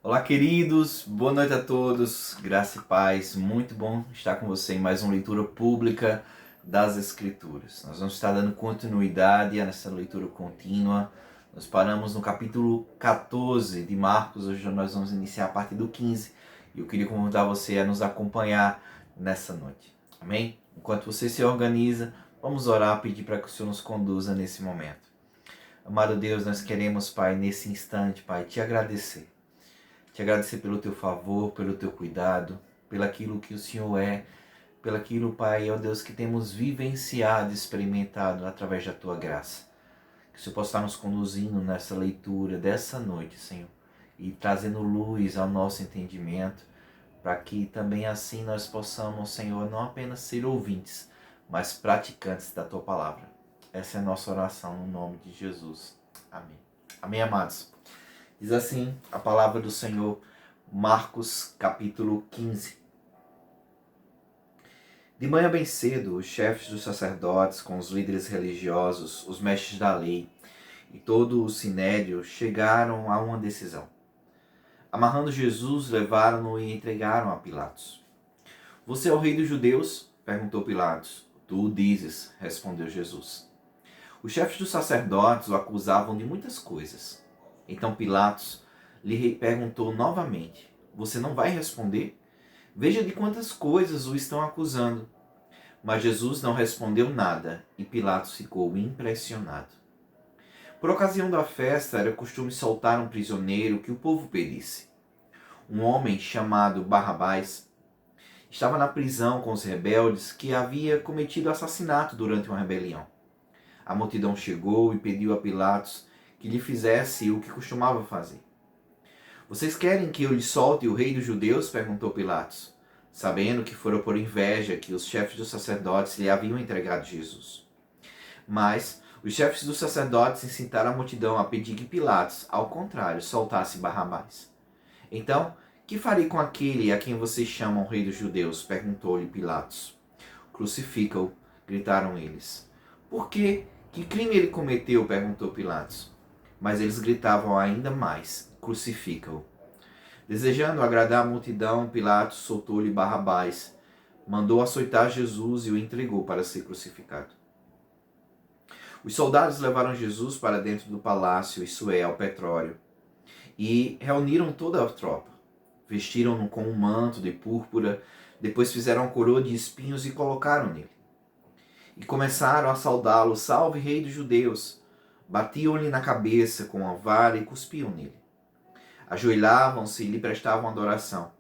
Olá, queridos, boa noite a todos, graça e paz, muito bom estar com você em mais uma leitura pública das Escrituras. Nós vamos estar dando continuidade a nessa leitura contínua. Nós paramos no capítulo 14 de Marcos, hoje nós vamos iniciar a partir do 15 e eu queria convidar você a nos acompanhar nessa noite, amém? Enquanto você se organiza, vamos orar, pedir para que o Senhor nos conduza nesse momento. Amado Deus, nós queremos, Pai, nesse instante, Pai, te agradecer. Te agradecer pelo teu favor, pelo teu cuidado, pelaquilo que o Senhor é, pelaquilo, Pai, ó Deus, que temos vivenciado, experimentado através da tua graça. Que o Senhor possa estar nos conduzindo nessa leitura dessa noite, Senhor, e trazendo luz ao nosso entendimento, para que também assim nós possamos, Senhor, não apenas ser ouvintes, mas praticantes da tua palavra. Essa é a nossa oração no nome de Jesus. Amém. Amém, amados. Diz assim a palavra do Senhor, Marcos capítulo 15. De manhã bem cedo, os chefes dos sacerdotes, com os líderes religiosos, os mestres da lei e todo o sinédrio chegaram a uma decisão. Amarrando Jesus, levaram-no e entregaram a Pilatos. Você é o rei dos judeus? Perguntou Pilatos. Tu o dizes, respondeu Jesus. Os chefes dos sacerdotes o acusavam de muitas coisas. Então Pilatos lhe perguntou novamente: Você não vai responder? Veja de quantas coisas o estão acusando. Mas Jesus não respondeu nada e Pilatos ficou impressionado. Por ocasião da festa, era costume soltar um prisioneiro que o povo pedisse. Um homem chamado Barrabás estava na prisão com os rebeldes que havia cometido assassinato durante uma rebelião. A multidão chegou e pediu a Pilatos que lhe fizesse o que costumava fazer. Vocês querem que eu lhe solte o rei dos judeus? Perguntou Pilatos, sabendo que fora por inveja que os chefes dos sacerdotes lhe haviam entregado Jesus. Mas os chefes dos sacerdotes incitaram a multidão a pedir que Pilatos, ao contrário, soltasse Barrabás. Então, que farei com aquele a quem vocês chamam rei dos judeus? Perguntou-lhe Pilatos. Crucifica-o, gritaram eles. Por quê? Que crime ele cometeu? Perguntou Pilatos. Mas eles gritavam ainda mais: Crucifica-o. Desejando agradar a multidão, Pilatos soltou-lhe Barrabás, mandou açoitar Jesus e o entregou para ser crucificado. Os soldados levaram Jesus para dentro do palácio, isso é, ao Pretório, e reuniram toda a tropa. Vestiram-no com um manto de púrpura, depois fizeram uma coroa de espinhos e colocaram nele. E começaram a saudá-lo: Salve, rei dos judeus! Batiam-lhe na cabeça com a vara e cuspiam nele. Ajoelhavam-se e lhe prestavam adoração.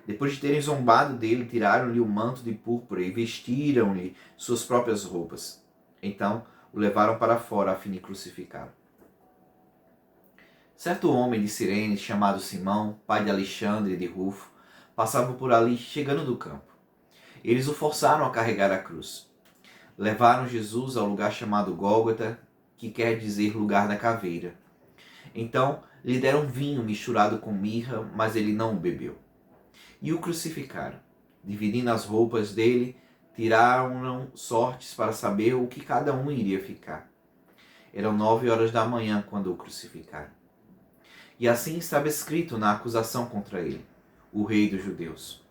Depois de terem zombado dele, tiraram-lhe o manto de púrpura e vestiram-lhe suas próprias roupas. Então o levaram para fora a fim de crucificá-lo. Certo homem de Cirene, chamado Simão, pai de Alexandre e de Rufo, passava por ali chegando do campo. Eles o forçaram a carregar a cruz. Levaram Jesus ao lugar chamado Gólgota, que quer dizer lugar da caveira. Então lhe deram vinho misturado com mirra, mas ele não o bebeu. E o crucificaram. Dividindo as roupas dele, tiraram sortes para saber o que cada um iria ficar. Eram 9 horas da manhã quando o crucificaram. E assim estava escrito na acusação contra ele: o rei dos judeus.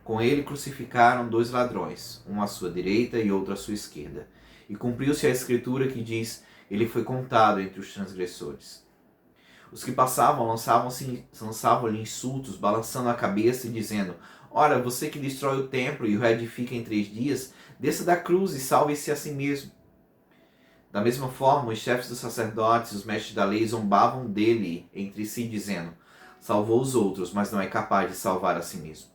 Com ele crucificaram 2 ladrões, um à sua direita e outro à sua esquerda. E cumpriu-se a escritura que diz: ele foi contado entre os transgressores. Os que passavam lançavam-lhe insultos, balançando a cabeça e dizendo: Ora, você que destrói o templo e o reedifica em 3 dias, desça da cruz e salve-se a si mesmo. Da mesma forma, os chefes dos sacerdotes e os mestres da lei zombavam dele entre si, dizendo: Salvou os outros, mas não é capaz de salvar a si mesmo.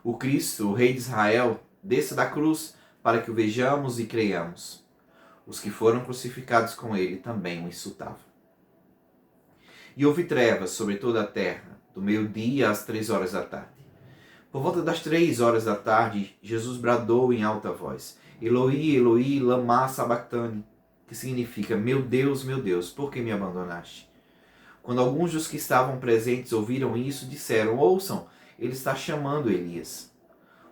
O Cristo, o Rei de Israel, desça da cruz para que o vejamos e creiamos. Os que foram crucificados com ele também o insultavam. E houve trevas sobre toda a terra, do meio-dia às 3 horas da tarde. Por volta das 3 horas da tarde, Jesus bradou em alta voz: Eloi, Eloi, lama sabachthani, que significa: meu Deus, por que me abandonaste? Quando alguns dos que estavam presentes ouviram isso, disseram: ouçam, ele está chamando Elias.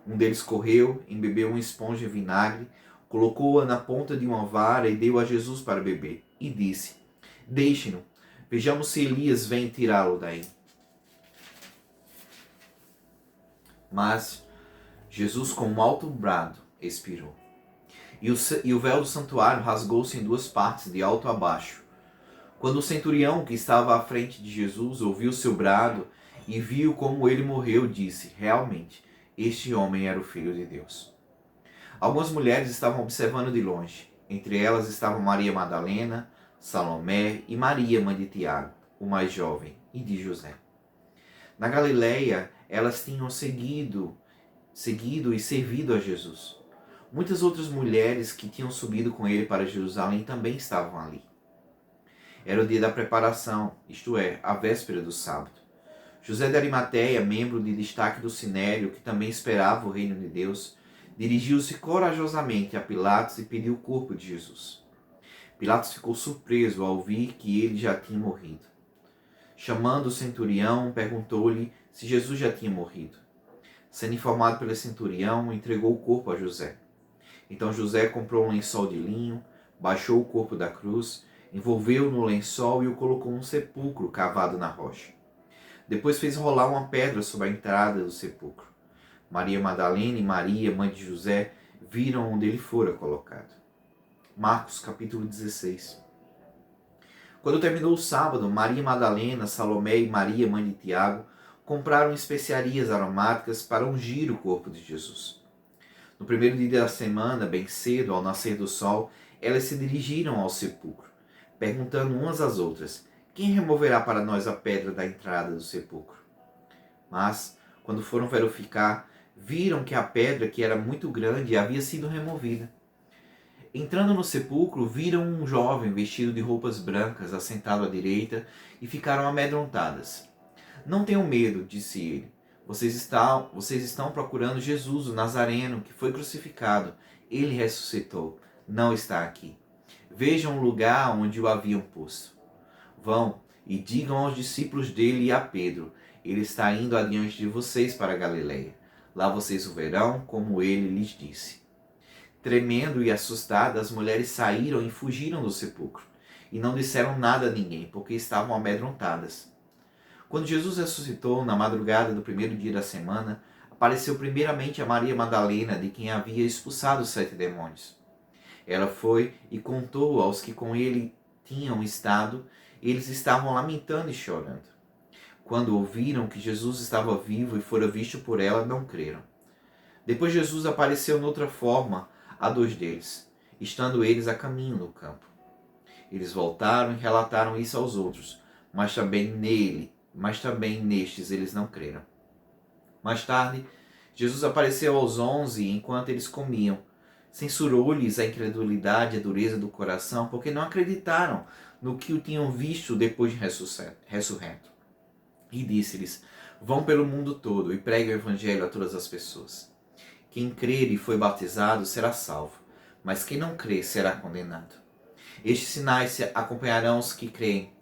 Um deles correu, embebeu uma esponja em vinagre, colocou-a na ponta de uma vara e deu a Jesus para beber. E disse: deixem-no, vejamos se Elias vem tirá-lo daí. Mas Jesus, com um alto brado, expirou. E o véu do santuário rasgou-se em duas partes, de alto a baixo. Quando o centurião que estava à frente de Jesus ouviu seu brado e viu como ele morreu, disse: realmente, este homem era o Filho de Deus. Algumas mulheres estavam observando de longe. Entre elas estavam Maria Madalena, Salomé e Maria, mãe de Tiago, o mais jovem, e de José. Na Galileia, elas tinham seguido e servido a Jesus. Muitas outras mulheres que tinham subido com ele para Jerusalém também estavam ali. Era o dia da preparação, isto é, a véspera do sábado. José de Arimateia, membro de destaque do Sinédrio, que também esperava o reino de Deus, dirigiu-se corajosamente a Pilatos e pediu o corpo de Jesus. Pilatos ficou surpreso ao ouvir que ele já tinha morrido. Chamando o centurião, perguntou-lhe se Jesus já tinha morrido. Sendo informado pelo centurião, entregou o corpo a José. Então José comprou um lençol de linho, baixou o corpo da cruz, envolveu-o no lençol e o colocou num sepulcro cavado na rocha. Depois fez rolar uma pedra sobre a entrada do sepulcro. Maria Madalena e Maria, mãe de José, viram onde ele fora colocado. Marcos capítulo 16. Quando terminou o sábado, Maria Madalena, Salomé e Maria, mãe de Tiago, compraram especiarias aromáticas para ungir o corpo de Jesus. No primeiro dia da semana, bem cedo, ao nascer do sol, elas se dirigiram ao sepulcro, perguntando umas às outras: quem removerá para nós a pedra da entrada do sepulcro? Mas, quando foram verificar, viram que a pedra, que era muito grande, havia sido removida. Entrando no sepulcro, viram um jovem vestido de roupas brancas assentado à direita e ficaram amedrontadas. Não tenham medo, disse ele. Vocês estão procurando Jesus, o Nazareno, que foi crucificado. Ele ressuscitou. Não está aqui. Vejam o lugar onde o haviam posto. Vão e digam aos discípulos dele e a Pedro: ele está indo adiante de vocês para a Galileia. Lá vocês o verão, como ele lhes disse. Tremendo e assustadas, as mulheres saíram e fugiram do sepulcro, e não disseram nada a ninguém, porque estavam amedrontadas. Quando Jesus ressuscitou, na madrugada do primeiro dia da semana, apareceu primeiramente a Maria Madalena, de quem havia expulsado os 7 demônios. Ela foi e contou aos que com ele tinham estado, e eles estavam lamentando e chorando. Quando ouviram que Jesus estava vivo e fora visto por ela, não creram. Depois Jesus apareceu noutra forma a 2 deles, estando eles a caminho no campo. Eles voltaram e relataram isso aos outros, mas também nestes eles não creram. Mais tarde, Jesus apareceu aos 11 enquanto eles comiam. Censurou-lhes a incredulidade e a dureza do coração, porque não acreditaram no que o tinham visto depois de ressurreto. E disse-lhes: vão pelo mundo todo e preguem o evangelho a todas as pessoas. Quem crer e foi batizado será salvo, mas quem não crer será condenado. Estes sinais acompanharão os que creem.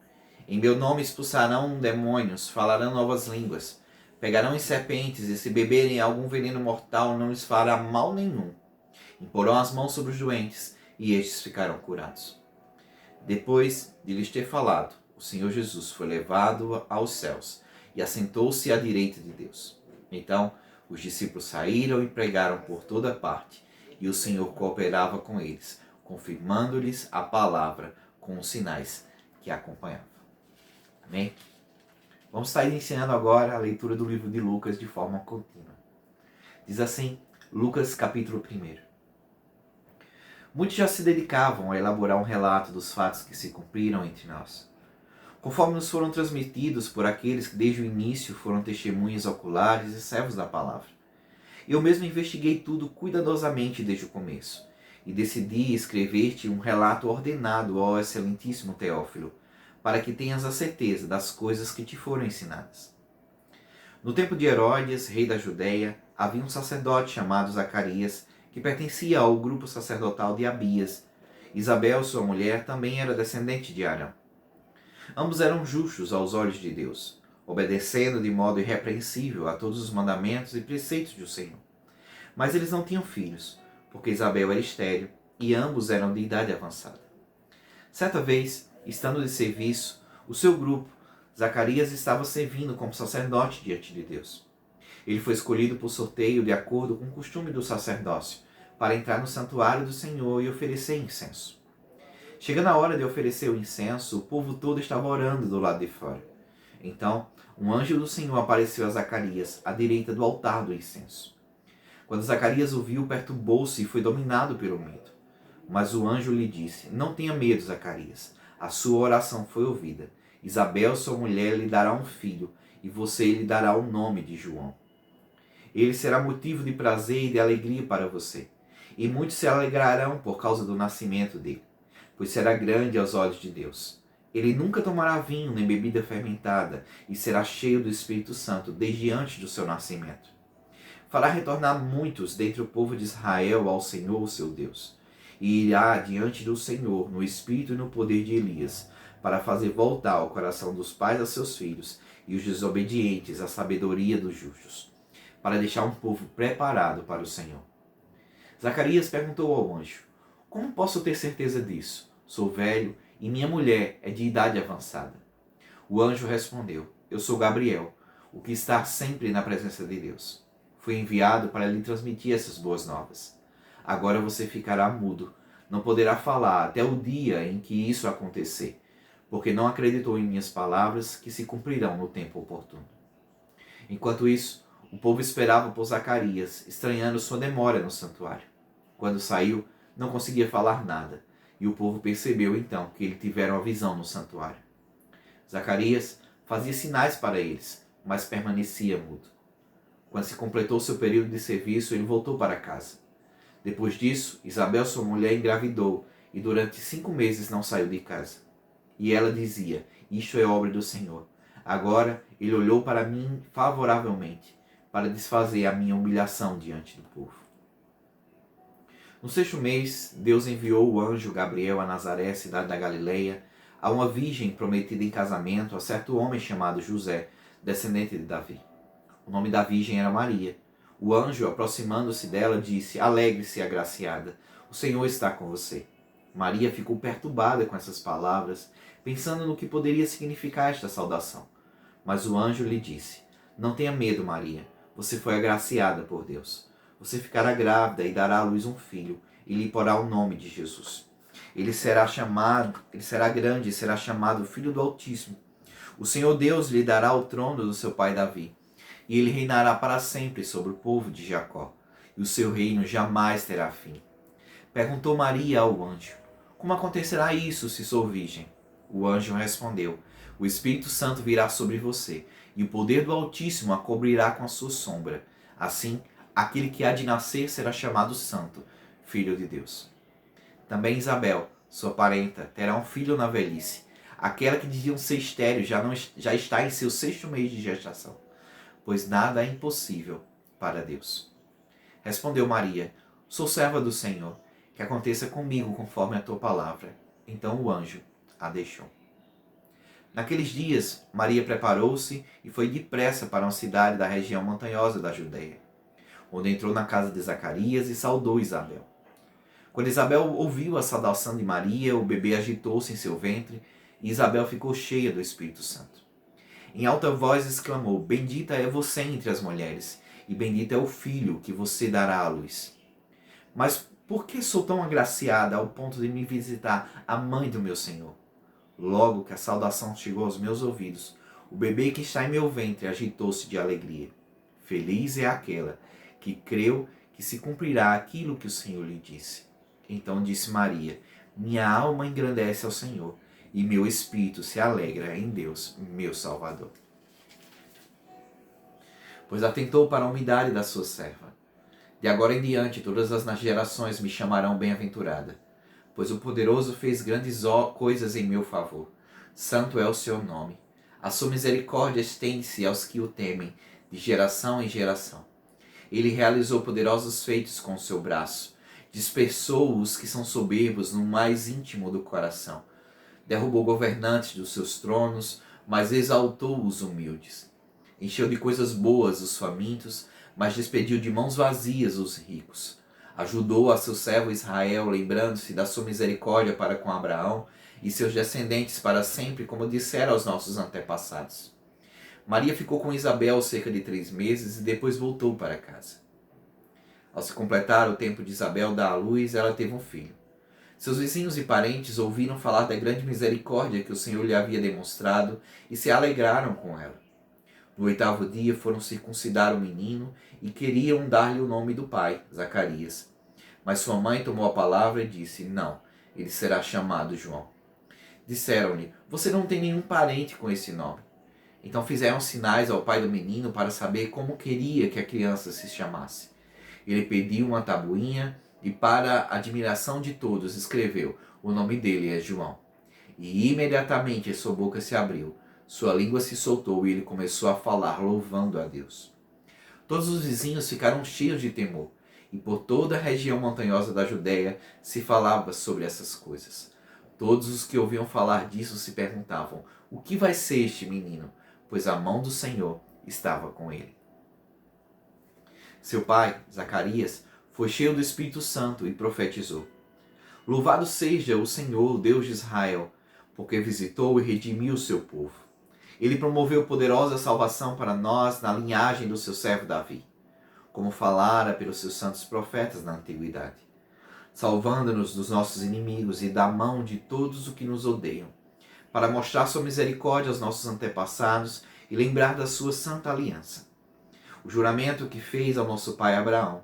Em meu nome expulsarão demônios, falarão novas línguas, pegarão em serpentes, e se beberem algum veneno mortal não lhes fará mal nenhum. Imporão as mãos sobre os doentes, e estes ficarão curados. Depois de lhes ter falado, o Senhor Jesus foi levado aos céus e assentou-se à direita de Deus. Então, os discípulos saíram e pregaram por toda parte, e o Senhor cooperava com eles, confirmando-lhes a palavra com os sinais que a acompanhavam. Amém? Vamos estar iniciando agora a leitura do livro de Lucas de forma contínua. Diz assim, Lucas capítulo 1. Muitos já se dedicavam a elaborar um relato dos fatos que se cumpriram entre nós, conforme nos foram transmitidos por aqueles que desde o início foram testemunhas oculares e servos da palavra. Eu mesmo investiguei tudo cuidadosamente desde o começo, e decidi escrever-te um relato ordenado, ó excelentíssimo Teófilo, para que tenhas a certeza das coisas que te foram ensinadas. No tempo de Herodes, rei da Judéia, havia um sacerdote chamado Zacarias, que pertencia ao grupo sacerdotal de Abias. Isabel, sua mulher, também era descendente de Arão. Ambos eram justos aos olhos de Deus, obedecendo de modo irrepreensível a todos os mandamentos e preceitos do Senhor. Mas eles não tinham filhos, porque Isabel era estéril e ambos eram de idade avançada. Certa vez, estando de serviço, o seu grupo, Zacarias estava servindo como sacerdote diante de Deus. Ele foi escolhido por sorteio de acordo com o costume do sacerdócio, para entrar no santuário do Senhor e oferecer incenso. Chegando a hora de oferecer o incenso, o povo todo estava orando do lado de fora. Então, um anjo do Senhor apareceu a Zacarias, à direita do altar do incenso. Quando Zacarias o viu, perturbou-se e foi dominado pelo medo. Mas o anjo lhe disse: Não tenha medo, Zacarias. A sua oração foi ouvida. Isabel, sua mulher, lhe dará um filho, e você lhe dará o nome de João. Ele será motivo de prazer e de alegria para você, e muitos se alegrarão por causa do nascimento dele, pois será grande aos olhos de Deus. Ele nunca tomará vinho nem bebida fermentada, e será cheio do Espírito Santo desde antes do seu nascimento. Fará retornar muitos dentre o povo de Israel ao Senhor, seu Deus, e irá diante do Senhor no espírito e no poder de Elias, para fazer voltar o coração dos pais a seus filhos e os desobedientes à sabedoria dos justos, para deixar um povo preparado para o Senhor. Zacarias perguntou ao anjo: Como posso ter certeza disso? Sou velho e minha mulher é de idade avançada. O anjo respondeu: Eu sou Gabriel, o que está sempre na presença de Deus. Fui enviado para lhe transmitir essas boas novas. Agora você ficará mudo, não poderá falar até o dia em que isso acontecer, porque não acreditou em minhas palavras que se cumprirão no tempo oportuno. Enquanto isso, o povo esperava por Zacarias, estranhando sua demora no santuário. Quando saiu, não conseguia falar nada, e o povo percebeu então que ele tivera uma visão no santuário. Zacarias fazia sinais para eles, mas permanecia mudo. Quando se completou seu período de serviço, ele voltou para casa. Depois disso, Isabel, sua mulher, engravidou e durante 5 meses não saiu de casa. E ela dizia: Isto é obra do Senhor. Agora ele olhou para mim favoravelmente, para desfazer a minha humilhação diante do povo. No 6º mês, Deus enviou o anjo Gabriel a Nazaré, cidade da Galileia, a uma virgem prometida em casamento a certo homem chamado José, descendente de Davi. O nome da virgem era Maria. O anjo, aproximando-se dela, disse: Alegre-se, agraciada, o Senhor está com você. Maria ficou perturbada com essas palavras, pensando no que poderia significar esta saudação. Mas o anjo lhe disse: Não tenha medo, Maria, você foi agraciada por Deus. Você ficará grávida e dará à luz um filho, e lhe porá o nome de Jesus. Ele será grande e será chamado Filho do Altíssimo. O Senhor Deus lhe dará o trono do seu pai Davi, e ele reinará para sempre sobre o povo de Jacó, e o seu reino jamais terá fim. Perguntou Maria ao anjo: Como acontecerá isso se sou virgem? O anjo respondeu: O Espírito Santo virá sobre você, e o poder do Altíssimo a cobrirá com a sua sombra. Assim, aquele que há de nascer será chamado Santo, Filho de Deus. Também Isabel, sua parenta, terá um filho na velhice. Aquela que diziam ser estéril já está em seu 6º mês de gestação, pois nada é impossível para Deus. Respondeu Maria: Sou serva do Senhor, que aconteça comigo conforme a tua palavra. Então o anjo a deixou. Naqueles dias, Maria preparou-se e foi depressa para uma cidade da região montanhosa da Judeia, onde entrou na casa de Zacarias e saudou Isabel. Quando Isabel ouviu a saudação de Maria, o bebê agitou-se em seu ventre e Isabel ficou cheia do Espírito Santo. Em alta voz exclamou: Bendita é você entre as mulheres, e bendito é o filho que você dará à luz. Mas por que sou tão agraciada ao ponto de me visitar a mãe do meu Senhor? Logo que a saudação chegou aos meus ouvidos, o bebê que está em meu ventre agitou-se de alegria. Feliz é aquela que creu que se cumprirá aquilo que o Senhor lhe disse. Então disse Maria: Minha alma engrandece ao Senhor, e meu espírito se alegra em Deus, meu Salvador. Pois atentou para a umidade da sua serva. De agora em diante todas as gerações me chamarão bem-aventurada, pois o poderoso fez grandes coisas em meu favor. Santo é o seu nome. A sua misericórdia estende-se aos que o temem, de geração em geração. Ele realizou poderosos feitos com o seu braço. Dispersou os que são soberbos no mais íntimo do coração. Derrubou governantes dos seus tronos, mas exaltou os humildes. Encheu de coisas boas os famintos, mas despediu de mãos vazias os ricos. Ajudou a seu servo Israel, lembrando-se da sua misericórdia para com Abraão e seus descendentes para sempre, como dissera aos nossos antepassados. Maria ficou com Isabel cerca de 3 meses e depois voltou para casa. Ao se completar o tempo de Isabel dar à luz, ela teve um filho. Seus vizinhos e parentes ouviram falar da grande misericórdia que o Senhor lhe havia demonstrado e se alegraram com ela. No 8º dia foram circuncidar o menino e queriam dar-lhe o nome do pai, Zacarias. Mas sua mãe tomou a palavra e disse: não, ele será chamado João. Disseram-lhe: você não tem nenhum parente com esse nome. Então fizeram sinais ao pai do menino para saber como queria que a criança se chamasse. Ele pediu uma tabuinha e, para a admiração de todos, escreveu: o nome dele é João. E imediatamente sua boca se abriu, sua língua se soltou e ele começou a falar, louvando a Deus. Todos os vizinhos ficaram cheios de temor, e por toda a região montanhosa da Judéia se falava sobre essas coisas. Todos os que ouviam falar disso se perguntavam: o que vai ser este menino? Pois a mão do Senhor estava com ele. Seu pai, Zacarias, foi cheio do Espírito Santo e profetizou: louvado seja o Senhor, Deus de Israel, porque visitou e redimiu o seu povo. Ele promoveu poderosa salvação para nós na linhagem do seu servo Davi, como falara pelos seus santos profetas na antiguidade, salvando-nos dos nossos inimigos e da mão de todos os que nos odeiam, para mostrar sua misericórdia aos nossos antepassados e lembrar da sua santa aliança. O juramento que fez ao nosso pai Abraão,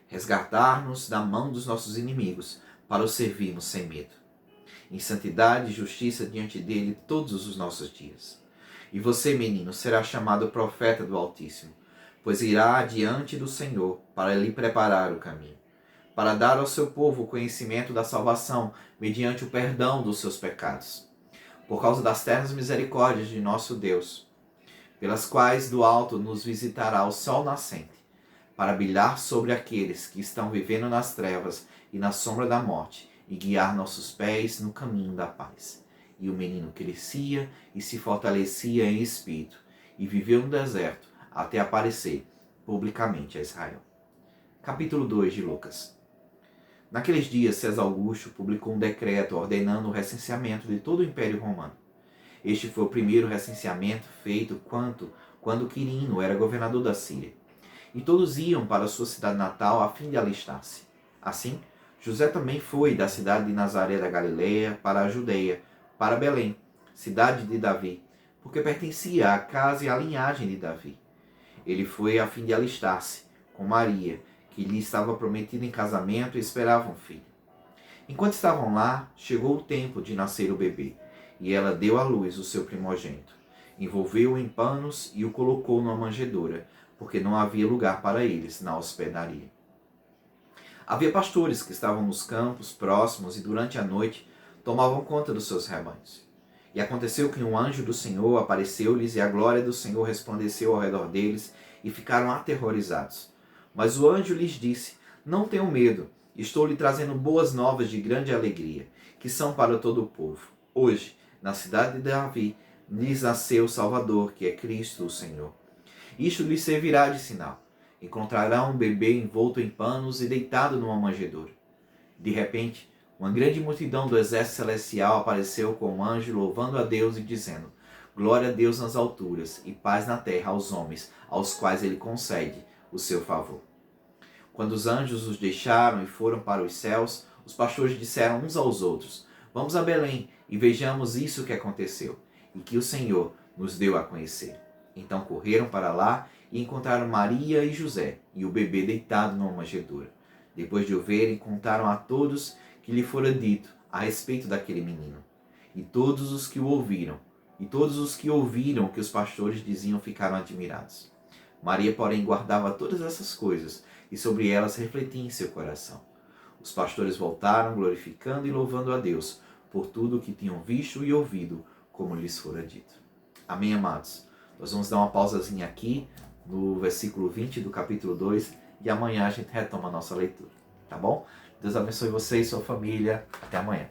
resgatar-nos da mão dos nossos inimigos, para o servirmos sem medo, em santidade e justiça diante dele todos os nossos dias. E você, menino, será chamado profeta do Altíssimo, pois irá adiante do Senhor para lhe preparar o caminho, para dar ao seu povo o conhecimento da salvação mediante o perdão dos seus pecados, por causa das ternas misericórdias de nosso Deus, pelas quais do alto nos visitará o sol nascente, para brilhar sobre aqueles que estão vivendo nas trevas e na sombra da morte, e guiar nossos pés no caminho da paz. E o menino crescia e se fortalecia em espírito, e viveu no deserto até aparecer publicamente a Israel. Capítulo 2 de Lucas. Naqueles dias, César Augusto publicou um decreto ordenando o recenseamento de todo o Império Romano. Este foi o primeiro recenseamento feito quando Quirino era governador da Síria. E todos iam para sua cidade natal a fim de alistar-se. Assim, José também foi da cidade de Nazaré da Galileia para a Judeia, para Belém, cidade de Davi, porque pertencia à casa e à linhagem de Davi. Ele foi a fim de alistar-se com Maria, que lhe estava prometida em casamento e esperava um filho. Enquanto estavam lá, chegou o tempo de nascer o bebê, e ela deu à luz o seu primogênito. Envolveu-o em panos e o colocou numa manjedoura, porque não havia lugar para eles na hospedaria. Havia pastores que estavam nos campos próximos e durante a noite tomavam conta dos seus rebanhos. E aconteceu que um anjo do Senhor apareceu-lhes e a glória do Senhor resplandeceu ao redor deles e ficaram aterrorizados. Mas o anjo lhes disse: não tenham medo, estou lhe trazendo boas novas de grande alegria, que são para todo o povo. Hoje, na cidade de Davi, lhes nasceu o Salvador, que é Cristo o Senhor. Isto lhes servirá de sinal. Encontrarão um bebê envolto em panos e deitado numa manjedoura. De repente, uma grande multidão do exército celestial apareceu com um anjo louvando a Deus e dizendo: glória a Deus nas alturas e paz na terra aos homens, aos quais ele concede o seu favor. Quando os anjos os deixaram e foram para os céus, os pastores disseram uns aos outros: vamos a Belém e vejamos isso que aconteceu e que o Senhor nos deu a conhecer. Então correram para lá e encontraram Maria e José e o bebê deitado numa manjedoura. Depois de o verem, contaram a todos que lhe fora dito a respeito daquele menino. E todos os que ouviram o que os pastores diziam ficaram admirados. Maria, porém, guardava todas essas coisas e sobre elas refletia em seu coração. Os pastores voltaram, glorificando e louvando a Deus por tudo o que tinham visto e ouvido, como lhes fora dito. Amém, amados? Nós vamos dar uma pausazinha aqui no versículo 20 do capítulo 2 e amanhã a gente retoma a nossa leitura, tá bom? Deus abençoe você e sua família. Até amanhã.